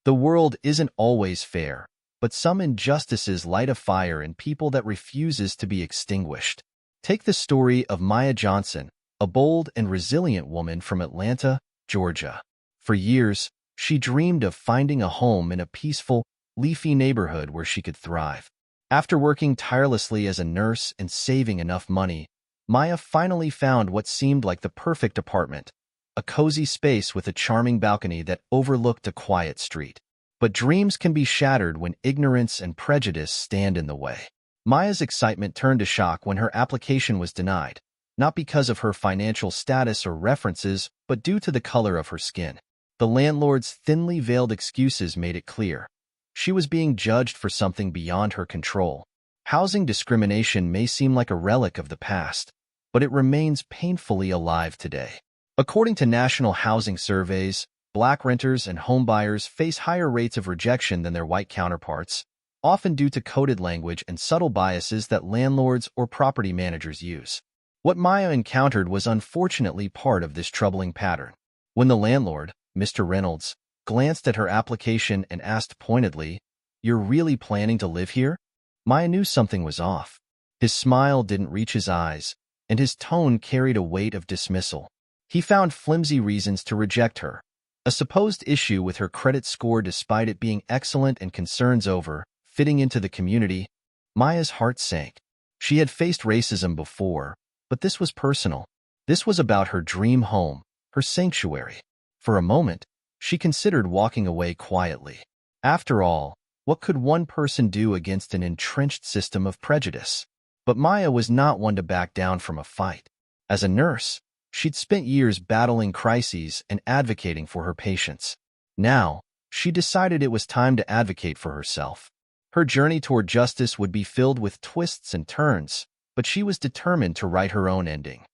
The world isn't always fair, but some injustices light a fire in people that refuses to be extinguished. Take the story of Maya Johnson, a bold and resilient woman from Atlanta, Georgia. For years, she dreamed of finding a home in a peaceful, leafy neighborhood where she could thrive. After working tirelessly as a nurse and saving enough money, Maya finally found what seemed like the perfect apartment, a cozy space with a charming balcony that overlooked a quiet street. But dreams can be shattered when ignorance and prejudice stand in the way. Maya's excitement turned to shock when her application was denied, not because of her financial status or references, but due to the color of her skin. The landlord's thinly veiled excuses made it clear. She was being judged for something beyond her control. Housing discrimination may seem like a relic of the past, but it remains painfully alive today. According to national housing surveys, Black renters and homebuyers face higher rates of rejection than their white counterparts, often due to coded language and subtle biases that landlords or property managers use. What Maya encountered was unfortunately part of this troubling pattern. When the landlord, Mr. Reynolds, glanced at her application and asked pointedly, "You're really planning to live here?" Maya knew something was off. His smile didn't reach his eyes, and his tone carried a weight of dismissal. He found flimsy reasons to reject her. A supposed issue with her credit score despite it being excellent and concerns over fitting into the community. Maya's heart sank. She had faced racism before, but this was personal. This was about her dream home, her sanctuary. For a moment, she considered walking away quietly. After all, what could one person do against an entrenched system of prejudice? But Maya was not one to back down from a fight. As a nurse, she'd spent years battling crises and advocating for her patients. Now, she decided it was time to advocate for herself. Her journey toward justice would be filled with twists and turns, but she was determined to write her own ending,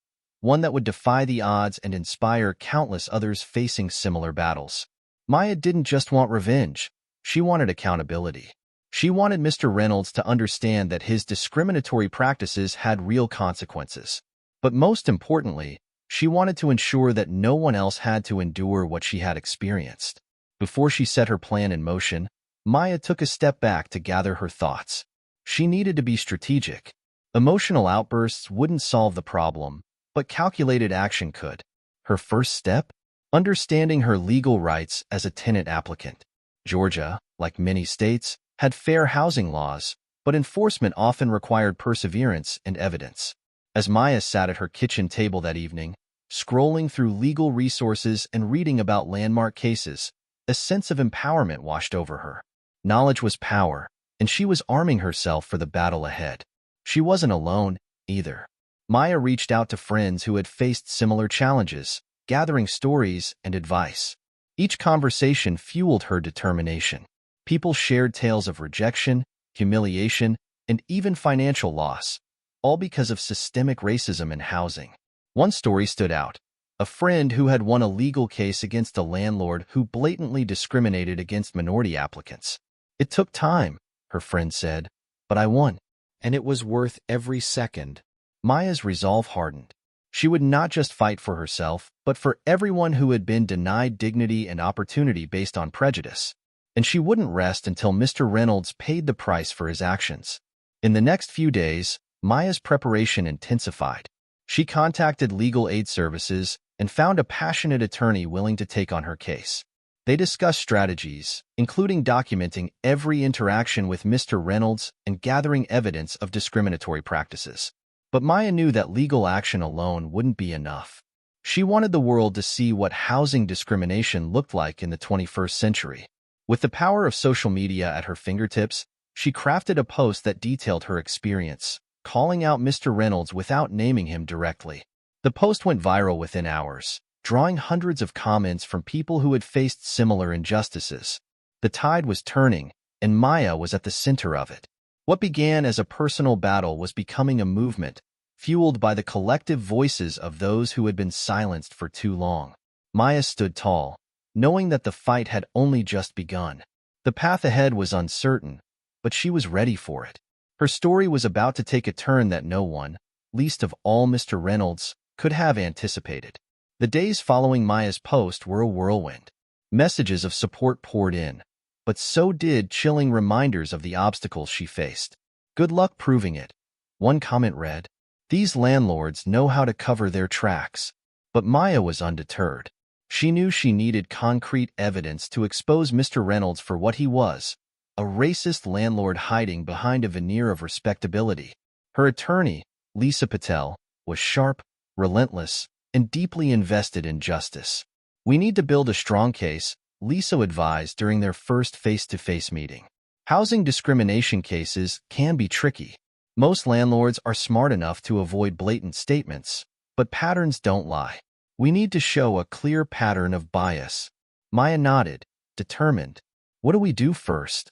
one that would defy the odds and inspire countless others facing similar battles. Maya didn't just want revenge, she wanted accountability. She wanted Mr. Reynolds to understand that his discriminatory practices had real consequences. But most importantly, she wanted to ensure that no one else had to endure what she had experienced. Before she set her plan in motion, Maya took a step back to gather her thoughts. She needed to be strategic. Emotional outbursts wouldn't solve the problem, but calculated action could. Her first step? Understanding her legal rights as a tenant applicant. Georgia, like many states, had fair housing laws, but enforcement often required perseverance and evidence. As Maya sat at her kitchen table that evening, scrolling through legal resources and reading about landmark cases, a sense of empowerment washed over her. Knowledge was power, and she was arming herself for the battle ahead. She wasn't alone, either. Maya reached out to friends who had faced similar challenges, gathering stories and advice. Each conversation fueled her determination. People shared tales of rejection, humiliation, and even financial loss, all because of systemic racism in housing. One story stood out. A friend who had won a legal case against a landlord who blatantly discriminated against minority applicants. "It took time," her friend said, "but I won, and it was worth every second." Maya's resolve hardened. She would not just fight for herself, but for everyone who had been denied dignity and opportunity based on prejudice. And she wouldn't rest until Mr. Reynolds paid the price for his actions. In the next few days, Maya's preparation intensified. She contacted legal aid services and found a passionate attorney willing to take on her case. They discussed strategies, including documenting every interaction with Mr. Reynolds and gathering evidence of discriminatory practices. But Maya knew that legal action alone wouldn't be enough. She wanted the world to see what housing discrimination looked like in the 21st century. With the power of social media at her fingertips, she crafted a post that detailed her experience, calling out Mr. Reynolds without naming him directly. The post went viral within hours, drawing hundreds of comments from people who had faced similar injustices. The tide was turning, and Maya was at the center of it. What began as a personal battle was becoming a movement, fueled by the collective voices of those who had been silenced for too long. Maya stood tall, knowing that the fight had only just begun. The path ahead was uncertain, but she was ready for it. Her story was about to take a turn that no one, least of all Mr. Reynolds, could have anticipated. The days following Maya's post were a whirlwind. Messages of support poured in, but so did chilling reminders of the obstacles she faced. Good luck proving it. One comment read, "These landlords know how to cover their tracks." But Maya was undeterred. She knew she needed concrete evidence to expose Mr. Reynolds for what he was, a racist landlord hiding behind a veneer of respectability. Her attorney, Lisa Patel, was sharp, relentless, and deeply invested in justice. "We need to build a strong case," Lisa advised during their first face-to-face meeting. Housing discrimination cases can be tricky. Most landlords are smart enough to avoid blatant statements, but patterns don't lie. "We need to show a clear pattern of bias." Maya nodded, determined. "What do we do first?"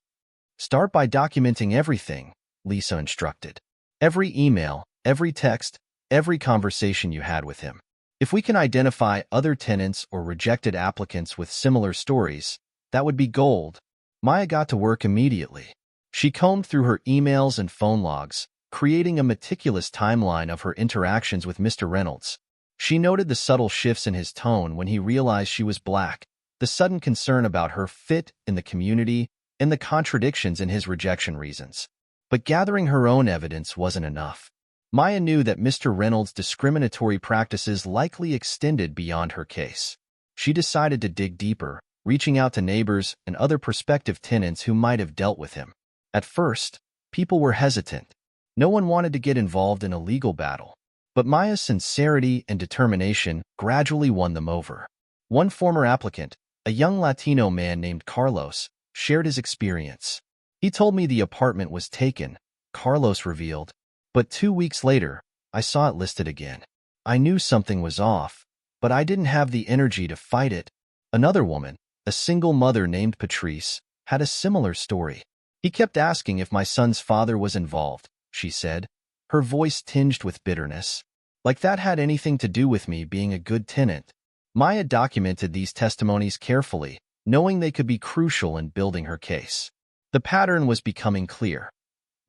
"Start by documenting everything," Lisa instructed. "Every email, every text, every conversation you had with him. If we can identify other tenants or rejected applicants with similar stories, that would be gold." Maya got to work immediately. She combed through her emails and phone logs, creating a meticulous timeline of her interactions with Mr. Reynolds. She noted the subtle shifts in his tone when he realized she was Black, the sudden concern about her fit in the community, and the contradictions in his rejection reasons. But gathering her own evidence wasn't enough. Maya knew that Mr. Reynolds' discriminatory practices likely extended beyond her case. She decided to dig deeper, reaching out to neighbors and other prospective tenants who might have dealt with him. At first, people were hesitant. No one wanted to get involved in a legal battle. But Maya's sincerity and determination gradually won them over. One former applicant, a young Latino man named Carlos, shared his experience. "He told me the apartment was taken," Carlos revealed, "but 2 weeks later, I saw it listed again. I knew something was off, but I didn't have the energy to fight it." Another woman, a single mother named Patrice, had a similar story. "He kept asking if my son's father was involved," she said, her voice tinged with bitterness. "Like that had anything to do with me being a good tenant." Maya documented these testimonies carefully, knowing they could be crucial in building her case. The pattern was becoming clear.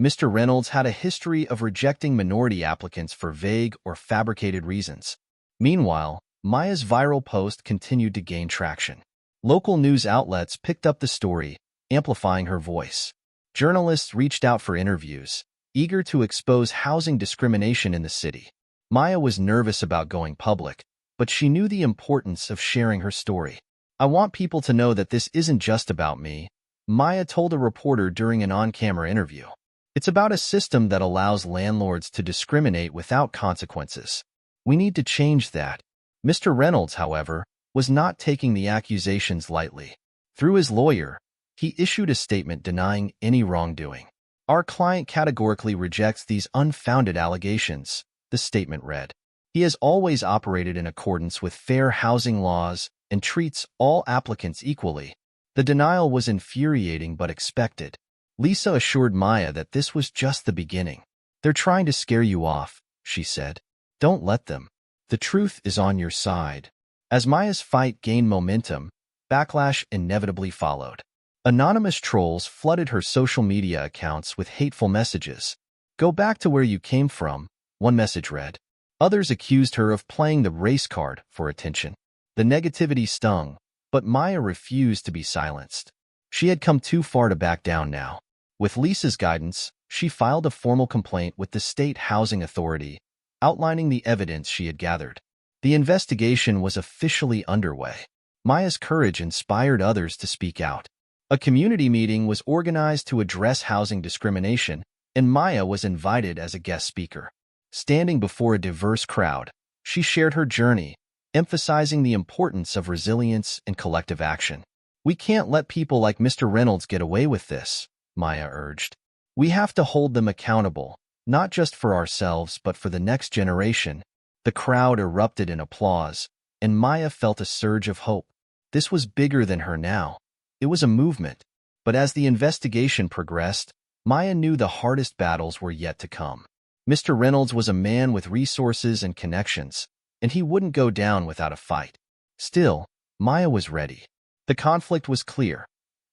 Mr. Reynolds had a history of rejecting minority applicants for vague or fabricated reasons. Meanwhile, Maya's viral post continued to gain traction. Local news outlets picked up the story, amplifying her voice. Journalists reached out for interviews, eager to expose housing discrimination in the city. Maya was nervous about going public, but she knew the importance of sharing her story. "I want people to know that this isn't just about me," Maya told a reporter during an on-camera interview. "It's about a system that allows landlords to discriminate without consequences. We need to change that." Mr. Reynolds, however, was not taking the accusations lightly. Through his lawyer, he issued a statement denying any wrongdoing. "Our client categorically rejects these unfounded allegations," the statement read. "He has always operated in accordance with fair housing laws and treats all applicants equally." The denial was infuriating but expected. Lisa assured Maya that this was just the beginning. "They're trying to scare you off," she said. "Don't let them. The truth is on your side." As Maya's fight gained momentum, backlash inevitably followed. Anonymous trolls flooded her social media accounts with hateful messages. "Go back to where you came from," one message read. Others accused her of playing the race card for attention. The negativity stung, but Maya refused to be silenced. She had come too far to back down now. With Lisa's guidance, she filed a formal complaint with the State Housing Authority, outlining the evidence she had gathered. The investigation was officially underway. Maya's courage inspired others to speak out. A community meeting was organized to address housing discrimination, and Maya was invited as a guest speaker. Standing before a diverse crowd, she shared her journey, emphasizing the importance of resilience and collective action. "We can't let people like Mr. Reynolds get away with this," Maya urged. "We have to hold them accountable, not just for ourselves but for the next generation." The crowd erupted in applause, and Maya felt a surge of hope. This was bigger than her now. It was a movement. But as the investigation progressed, Maya knew the hardest battles were yet to come. Mr. Reynolds was a man with resources and connections, and he wouldn't go down without a fight. Still, Maya was ready. The conflict was clear.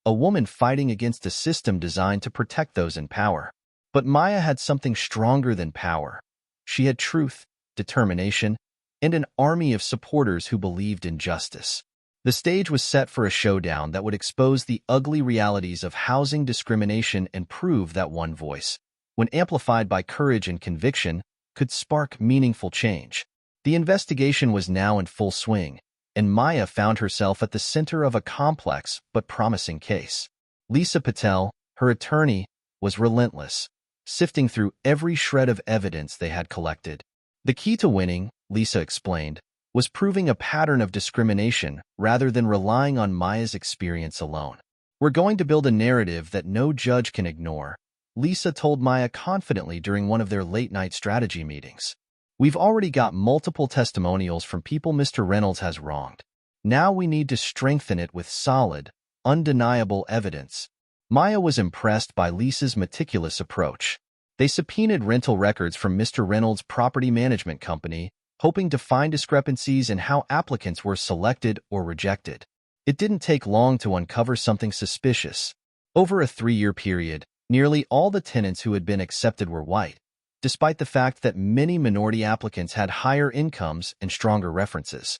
A woman fighting against a system designed to protect those in power. But Maya had something stronger than power. She had truth, determination, and an army of supporters who believed in justice. The stage was set for a showdown that would expose the ugly realities of housing discrimination and prove that one voice, when amplified by courage and conviction, could spark meaningful change. The investigation was now in full swing, and Maya found herself at the center of a complex but promising case. Lisa Patel, her attorney, was relentless, sifting through every shred of evidence they had collected. The key to winning, Lisa explained, was proving a pattern of discrimination rather than relying on Maya's experience alone. "We're going to build a narrative that no judge can ignore," Lisa told Maya confidently during one of their late-night strategy meetings. "We've already got multiple testimonials from people Mr. Reynolds has wronged. Now we need to strengthen it with solid, undeniable evidence." Maya was impressed by Lisa's meticulous approach. They subpoenaed rental records from Mr. Reynolds' property management company, hoping to find discrepancies in how applicants were selected or rejected. It didn't take long to uncover something suspicious. Over a 3-year period, nearly all the tenants who had been accepted were white, despite the fact that many minority applicants had higher incomes and stronger references.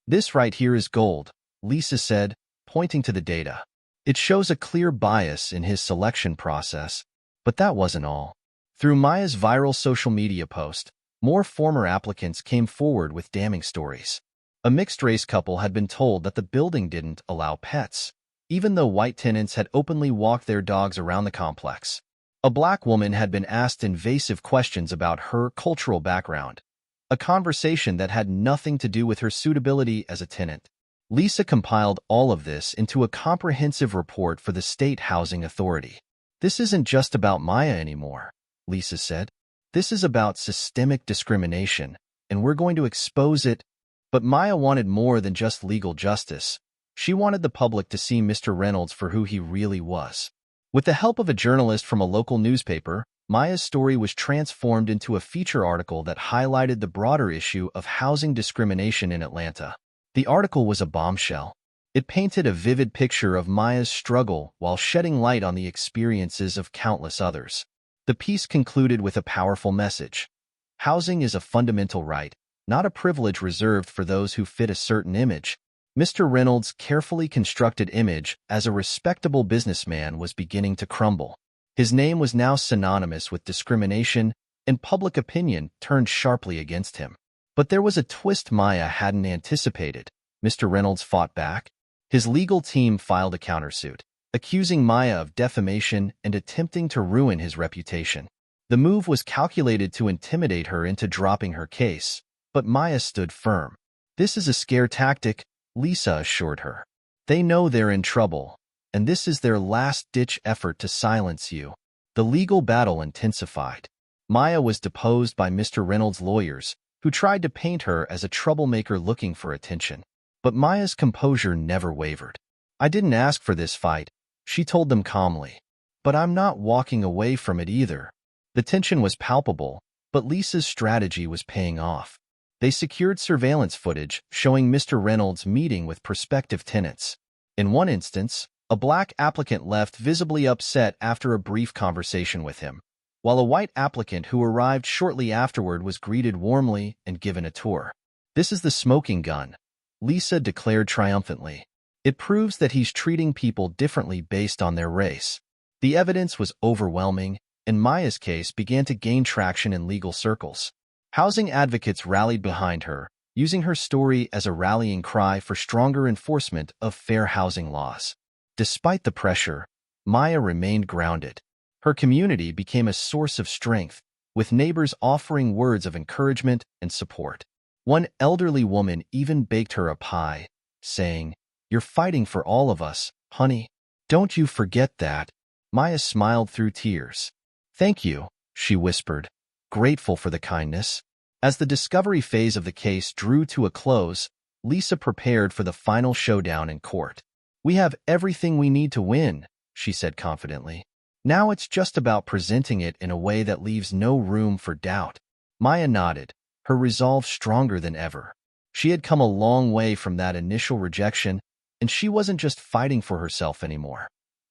"This right here is gold," Lisa said, pointing to the data. "It shows a clear bias in his selection process." But that wasn't all. Through Maya's viral social media post, more former applicants came forward with damning stories. A mixed-race couple had been told that the building didn't allow pets, even though white tenants had openly walked their dogs around the complex. A black woman had been asked invasive questions about her cultural background, a conversation that had nothing to do with her suitability as a tenant. Lisa compiled all of this into a comprehensive report for the State Housing Authority. "This isn't just about Maya anymore," Lisa said. "This is about systemic discrimination, and we're going to expose it." But Maya wanted more than just legal justice. She wanted the public to see Mr. Reynolds for who he really was. With the help of a journalist from a local newspaper, Maya's story was transformed into a feature article that highlighted the broader issue of housing discrimination in Atlanta. The article was a bombshell. It painted a vivid picture of Maya's struggle while shedding light on the experiences of countless others. The piece concluded with a powerful message. Housing is a fundamental right, not a privilege reserved for those who fit a certain image. Mr. Reynolds' carefully constructed image as a respectable businessman was beginning to crumble. His name was now synonymous with discrimination, and public opinion turned sharply against him. But there was a twist Maya hadn't anticipated. Mr. Reynolds fought back. His legal team filed a countersuit, accusing Maya of defamation and attempting to ruin his reputation. The move was calculated to intimidate her into dropping her case, but Maya stood firm. "This is a scare tactic," Lisa assured her. "They know they're in trouble, and this is their last-ditch effort to silence you." The legal battle intensified. Maya was deposed by Mr. Reynolds' lawyers, who tried to paint her as a troublemaker looking for attention. But Maya's composure never wavered. "I didn't ask for this fight," she told them calmly. "But I'm not walking away from it either." The tension was palpable, but Lisa's strategy was paying off. They secured surveillance footage showing Mr. Reynolds meeting with prospective tenants. In one instance, a black applicant left visibly upset after a brief conversation with him, while a white applicant who arrived shortly afterward was greeted warmly and given a tour. "This is the smoking gun," Lisa declared triumphantly. "It proves that he's treating people differently based on their race." The evidence was overwhelming, and Maya's case began to gain traction in legal circles. Housing advocates rallied behind her, using her story as a rallying cry for stronger enforcement of fair housing laws. Despite the pressure, Maya remained grounded. Her community became a source of strength, with neighbors offering words of encouragement and support. One elderly woman even baked her a pie, saying, "You're fighting for all of us, honey. Don't you forget that." Maya smiled through tears. "Thank you," she whispered, grateful for the kindness. As the discovery phase of the case drew to a close, Lisa prepared for the final showdown in court. "We have everything we need to win," she said confidently. "Now it's just about presenting it in a way that leaves no room for doubt." Maya nodded, her resolve stronger than ever. She had come a long way from that initial rejection, and she wasn't just fighting for herself anymore.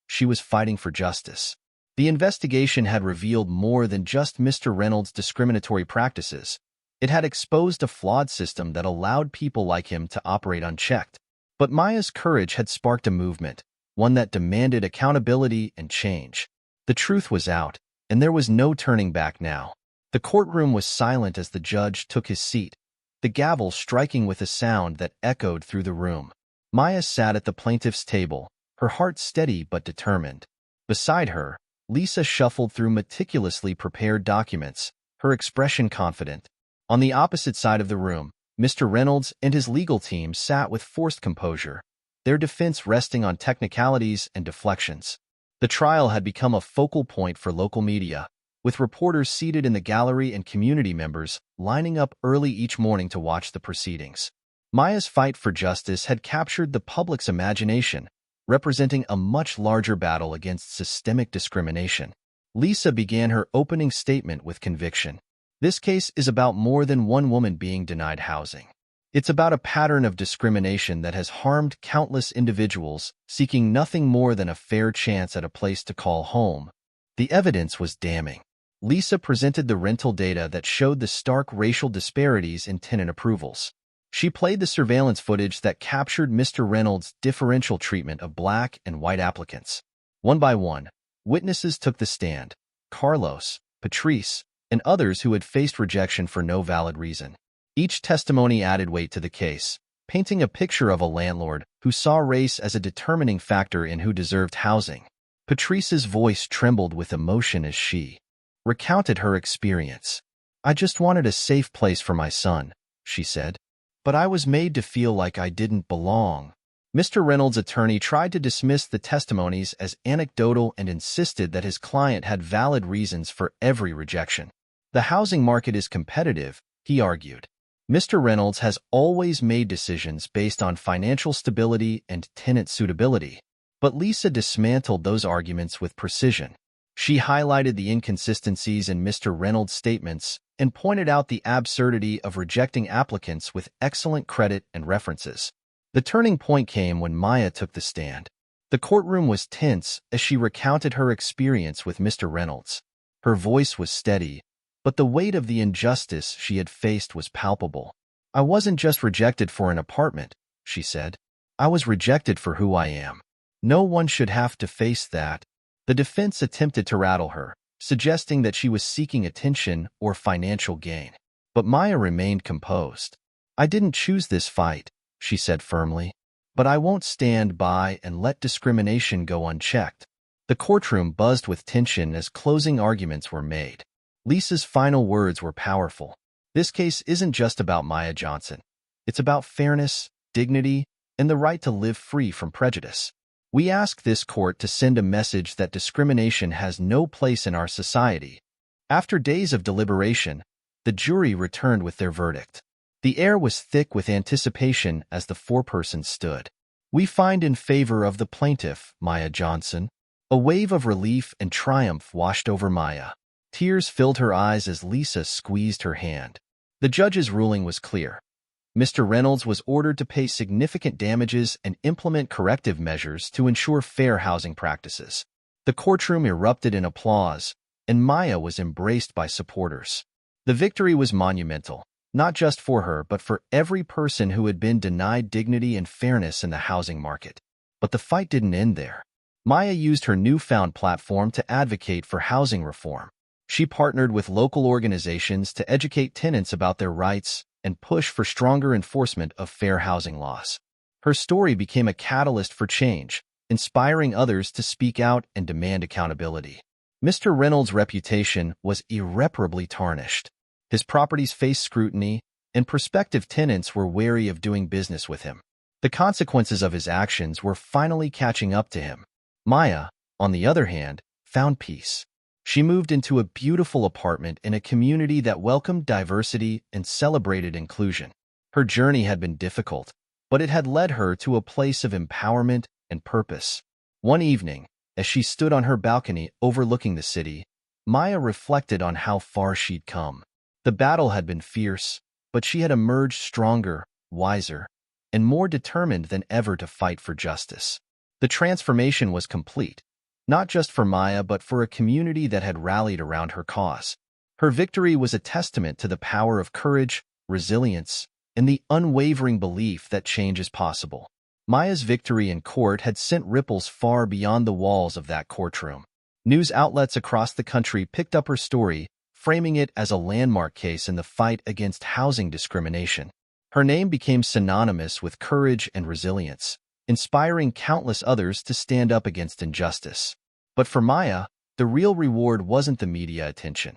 She was fighting for justice. The investigation had revealed more than just Mr. Reynolds' discriminatory practices. It had exposed a flawed system that allowed people like him to operate unchecked. But Maya's courage had sparked a movement, one that demanded accountability and change. The truth was out, and there was no turning back now. The courtroom was silent as the judge took his seat, the gavel striking with a sound that echoed through the room. Maya sat at the plaintiff's table, her heart steady but determined. Beside her, Lisa shuffled through meticulously prepared documents, her expression confident. On the opposite side of the room, Mr. Reynolds and his legal team sat with forced composure, their defense resting on technicalities and deflections. The trial had become a focal point for local media, with reporters seated in the gallery and community members lining up early each morning to watch the proceedings. Maya's fight for justice had captured the public's imagination, representing a much larger battle against systemic discrimination. Lisa began her opening statement with conviction. This case is about more than one woman being denied housing. It's about a pattern of discrimination that has harmed countless individuals seeking nothing more than a fair chance at a place to call home. The evidence was damning. Lisa presented the rental data that showed the stark racial disparities in tenant approvals. She played the surveillance footage that captured Mr. Reynolds' differential treatment of black and white applicants. One by one, witnesses took the stand: Carlos, Patrice, and others who had faced rejection for no valid reason. Each testimony added weight to the case, painting a picture of a landlord who saw race as a determining factor in who deserved housing. Patrice's voice trembled with emotion as she recounted her experience. "I just wanted a safe place for my son," she said, "but I was made to feel like I didn't belong." Mr. Reynolds' attorney tried to dismiss the testimonies as anecdotal and insisted that his client had valid reasons for every rejection. The housing market is competitive, he argued. Mr. Reynolds has always made decisions based on financial stability and tenant suitability. But Lisa dismantled those arguments with precision. She highlighted the inconsistencies in Mr. Reynolds' statements and pointed out the absurdity of rejecting applicants with excellent credit and references. The turning point came when Maya took the stand. The courtroom was tense as she recounted her experience with Mr. Reynolds. Her voice was steady, but the weight of the injustice she had faced was palpable. "I wasn't just rejected for an apartment," she said. "I was rejected for who I am. No one should have to face that." The defense attempted to rattle her, suggesting that she was seeking attention or financial gain. But Maya remained composed. "I didn't choose this fight," she said firmly, "but I won't stand by and let discrimination go unchecked." The courtroom buzzed with tension as closing arguments were made. Lisa's final words were powerful. "This case isn't just about Maya Johnson. It's about fairness, dignity, and the right to live free from prejudice. We ask this court to send a message that discrimination has no place in our society." After days of deliberation, the jury returned with their verdict. The air was thick with anticipation as the forepersons stood. "We find in favor of the plaintiff, Maya Johnson." A wave of relief and triumph washed over Maya. Tears filled her eyes as Lisa squeezed her hand. The judge's ruling was clear. Mr. Reynolds was ordered to pay significant damages and implement corrective measures to ensure fair housing practices. The courtroom erupted in applause, and Maya was embraced by supporters. The victory was monumental, not just for her but for every person who had been denied dignity and fairness in the housing market. But the fight didn't end there. Maya used her newfound platform to advocate for housing reform. She partnered with local organizations to educate tenants about their rights and push for stronger enforcement of fair housing laws. Her story became a catalyst for change, inspiring others to speak out and demand accountability. Mr. Reynolds' reputation was irreparably tarnished. His properties faced scrutiny, and prospective tenants were wary of doing business with him. The consequences of his actions were finally catching up to him. Maya, on the other hand, found peace. She moved into a beautiful apartment in a community that welcomed diversity and celebrated inclusion. Her journey had been difficult, but it had led her to a place of empowerment and purpose. One evening, as she stood on her balcony overlooking the city, Maya reflected on how far she'd come. The battle had been fierce, but she had emerged stronger, wiser, and more determined than ever to fight for justice. The transformation was complete, not just for Maya but for a community that had rallied around her cause. Her victory was a testament to the power of courage, resilience, and the unwavering belief that change is possible. Maya's victory in court had sent ripples far beyond the walls of that courtroom. News outlets across the country picked up her story, framing it as a landmark case in the fight against housing discrimination. Her name became synonymous with courage and resilience, inspiring countless others to stand up against injustice. But for Maya, the real reward wasn't the media attention.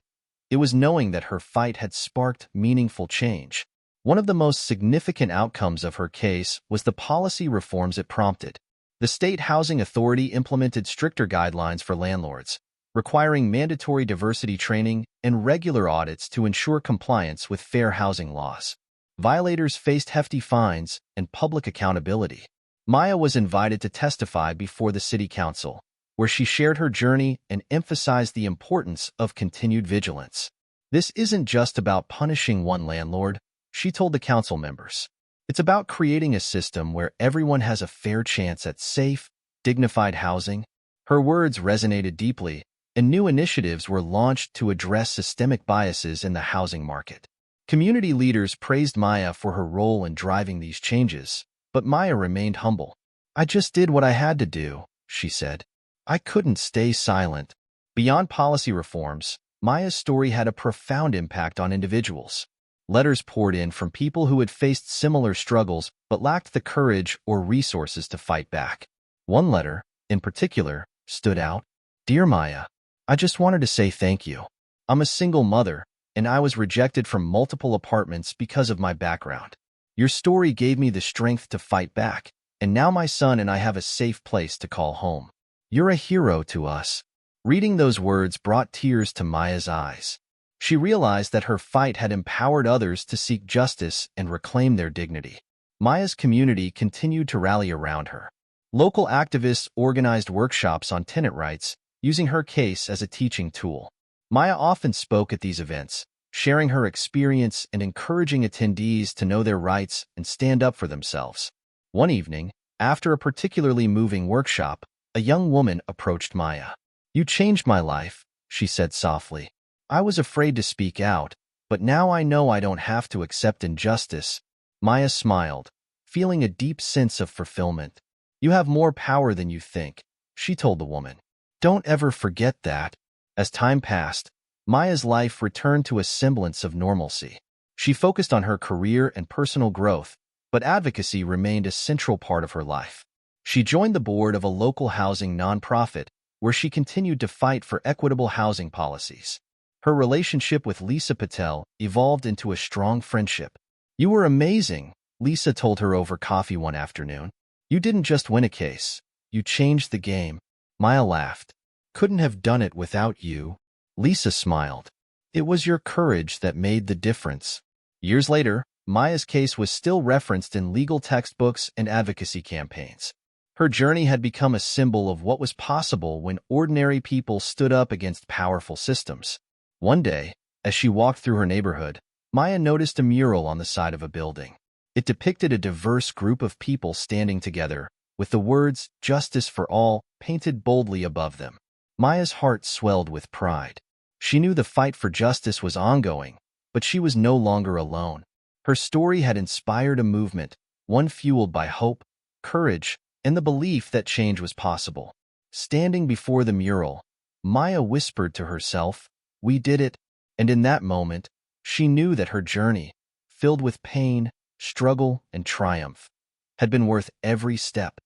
It was knowing that her fight had sparked meaningful change. One of the most significant outcomes of her case was the policy reforms it prompted. The state housing authority implemented stricter guidelines for landlords, requiring mandatory diversity training and regular audits to ensure compliance with fair housing laws. Violators faced hefty fines and public accountability. Maya was invited to testify before the city council, where she shared her journey and emphasized the importance of continued vigilance. This isn't just about punishing one landlord, she told the council members. It's about creating a system where everyone has a fair chance at safe, dignified housing. Her words resonated deeply, and new initiatives were launched to address systemic biases in the housing market. Community leaders praised Maya for her role in driving these changes, but Maya remained humble. "I just did what I had to do," she said. "I couldn't stay silent." Beyond policy reforms, Maya's story had a profound impact on individuals. Letters poured in from people who had faced similar struggles but lacked the courage or resources to fight back. One letter, in particular, stood out. "Dear Maya, I just wanted to say thank you. I'm a single mother, and I was rejected from multiple apartments because of my background. Your story gave me the strength to fight back, and now my son and I have a safe place to call home. You're a hero to us." Reading those words brought tears to Maya's eyes. She realized that her fight had empowered others to seek justice and reclaim their dignity. Maya's community continued to rally around her. Local activists organized workshops on tenant rights, using her case as a teaching tool. Maya often spoke at these events, sharing her experience and encouraging attendees to know their rights and stand up for themselves. One evening, after a particularly moving workshop, a young woman approached Maya. "You changed my life," she said softly. "I was afraid to speak out, but now I know I don't have to accept injustice." Maya smiled, feeling a deep sense of fulfillment. "You have more power than you think," she told the woman. "Don't ever forget that." As time passed, Maya's life returned to a semblance of normalcy. She focused on her career and personal growth, but advocacy remained a central part of her life. She joined the board of a local housing nonprofit, where she continued to fight for equitable housing policies. Her relationship with Lisa Patel evolved into a strong friendship. "You were amazing," Lisa told her over coffee one afternoon. "You didn't just win a case, you changed the game." Maya laughed. "Couldn't have done it without you." Lisa smiled. "It was your courage that made the difference." Years later, Maya's case was still referenced in legal textbooks and advocacy campaigns. Her journey had become a symbol of what was possible when ordinary people stood up against powerful systems. One day, as she walked through her neighborhood, Maya noticed a mural on the side of a building. It depicted a diverse group of people standing together, with the words "Justice for All" painted boldly above them. Maya's heart swelled with pride. She knew the fight for justice was ongoing, but she was no longer alone. Her story had inspired a movement, one fueled by hope, courage, and the belief that change was possible. Standing before the mural, Maya whispered to herself, "We did it," and in that moment, she knew that her journey, filled with pain, struggle, and triumph, had been worth every step.